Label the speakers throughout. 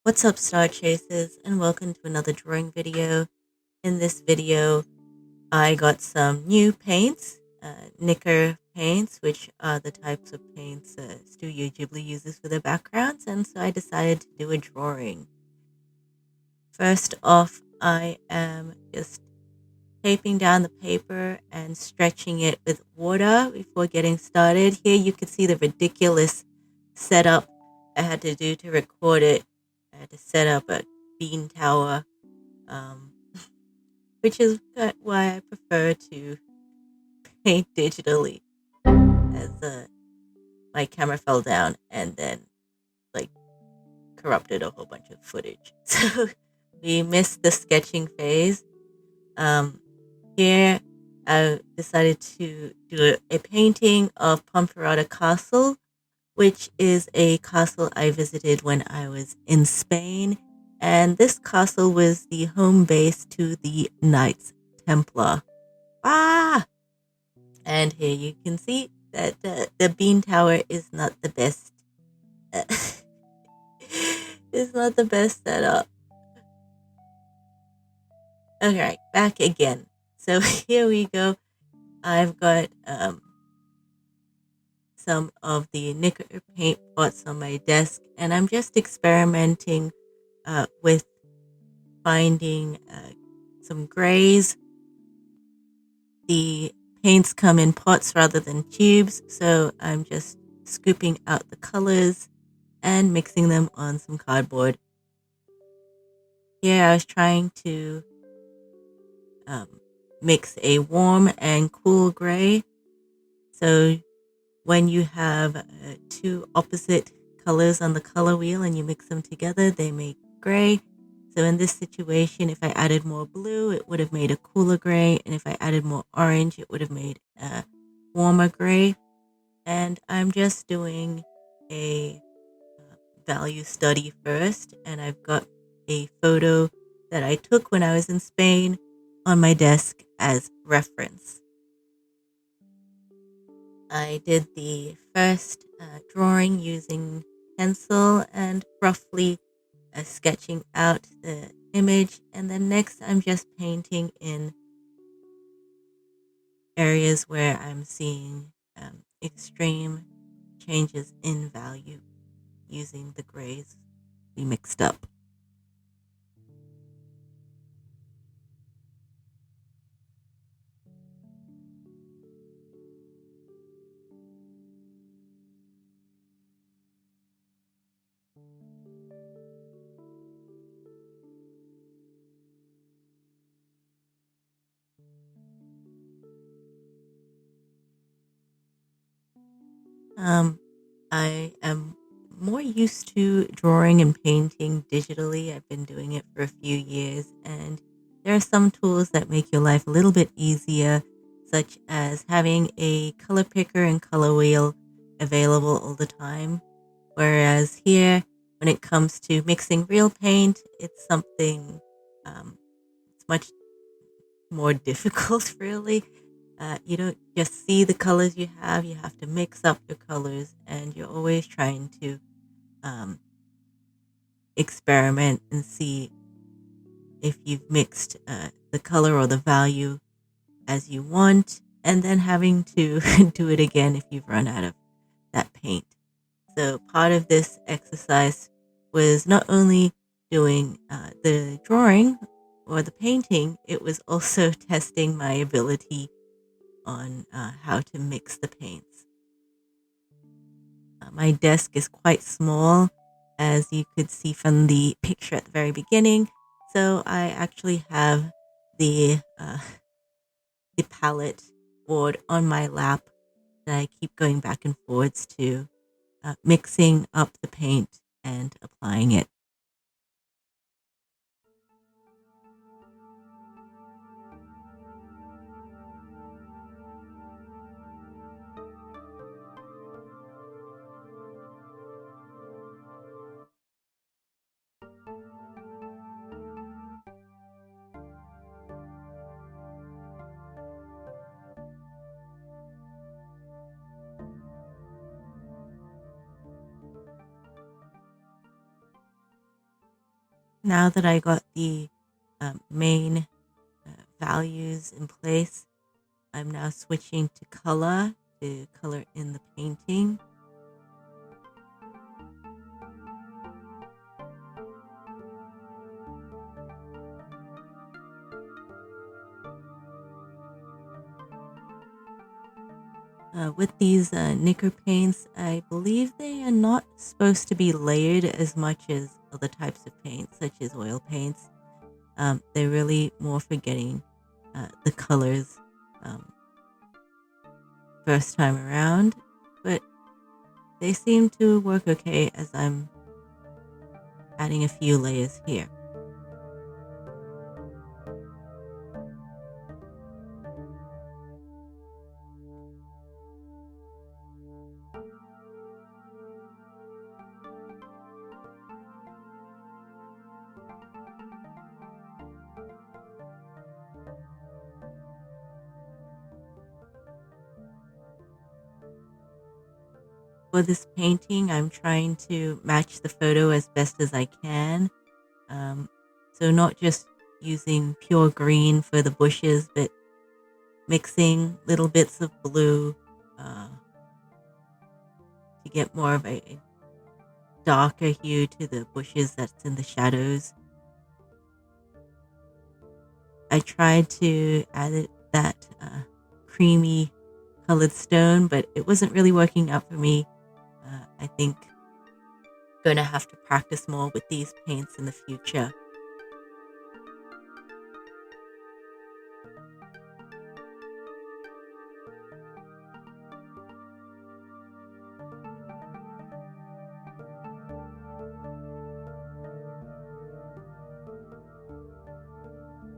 Speaker 1: What's up, Star Chasers, and welcome to another drawing video. In this video, I got some new paints, Nicker paints, which are the types of paints Studio Ghibli uses for their backgrounds, and so I decided to do a drawing. First off, I am just taping down the paper and stretching it with water before getting started. Here you can see the ridiculous setup I had to do to record it. I had to set up a bean tower, um, which is why I prefer to paint digitally, as my camera fell down and then like corrupted a whole bunch of footage. So we missed the sketching phase. Here I decided to do a painting of Ponferrada Castle, which is a castle I visited when I was in Spain. And this castle was the home base to the Knights Templar. And here you can see that the bean tower is not the best. It's not the best setup. Alright, back again. So here we go. I've got some of the Nicker paint pots on my desk, and I'm just experimenting with finding some grays. The paints come in pots rather than tubes, so I'm just scooping out the colors and mixing them on some cardboard. Here I was trying to mix a warm and cool gray. So when you have two opposite colors on the color wheel and you mix them together, they make gray. So in this situation, if I added more blue, it would have made a cooler gray. And if I added more orange, it would have made a warmer gray. And I'm just doing a value study first. And I've got a photo that I took when I was in Spain on my desk as reference. I did the first drawing using pencil and roughly sketching out the image, and then next I'm just painting in areas where I'm seeing extreme changes in value using the grays we mixed up. I am more used to drawing and painting digitally. I've been doing it for a few years, and there are some tools that make your life a little bit easier, such as having a color picker and color wheel available all the time. Whereas here, when it comes to mixing real paint, it's something it's much more difficult, really. You don't just see the colors you have to mix up your colors, and you're always trying to um, experiment and see if you've mixed the color or the value as you want, and then having to do it again if you've run out of that paint. So part of this exercise was not only doing the drawing or the painting, it was also testing my ability on how to mix the paints. My desk is quite small, as you could see from the picture at the very beginning, so I actually have the palette board on my lap that I keep going back and forwards to, mixing up the paint and applying it. now that I got the main values in place, I'm now switching to color in the painting. With these Nicker paints, I believe they are not supposed to be layered as much as other types of paints, such as oil paints. They're really more for getting the colors um, first time around, but they seem to work okay as I'm adding a few layers here. For this painting, I'm trying to match the photo as best as I can. Um, so not just using pure green for the bushes, but mixing little bits of blue uh, to get more of a darker hue to the bushes that's in the shadows. I tried to add that creamy colored stone, but it wasn't really working out for me. I think I'm going to have to practice more with these paints in the future.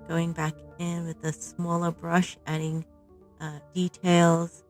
Speaker 1: Going back in with a smaller brush, adding details.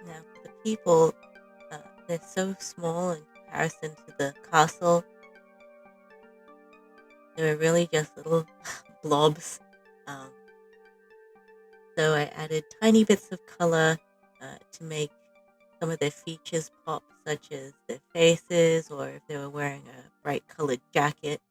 Speaker 1: Now, for the people, they're so small in comparison to the castle. They were really just little blobs. Um, so I added tiny bits of color to make some of their features pop, such as their faces or if they were wearing a bright colored jacket.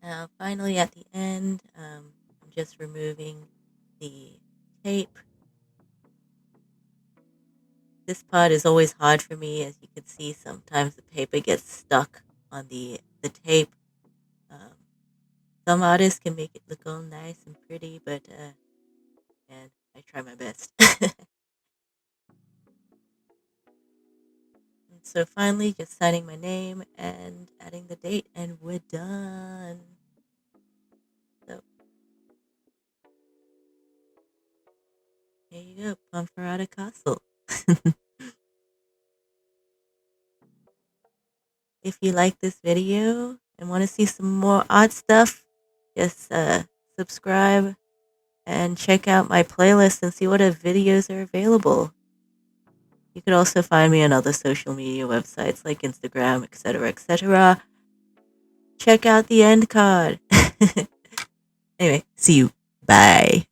Speaker 1: Now, finally, at the end, I'm just removing the tape. This part is always hard for me. As you can see, sometimes the paper gets stuck on the tape. Um, some artists can make it look all nice and pretty, but and I try my best. And so finally, just signing my name and adding the date, and we're done. So here you go, Ponferrada Castle. If you like this video and want to see some more art stuff, just subscribe and check out my playlist and see what other videos are available. You could also find me on other social media websites like Instagram, etc., etc. Check out the end card. Anyway, see you. Bye.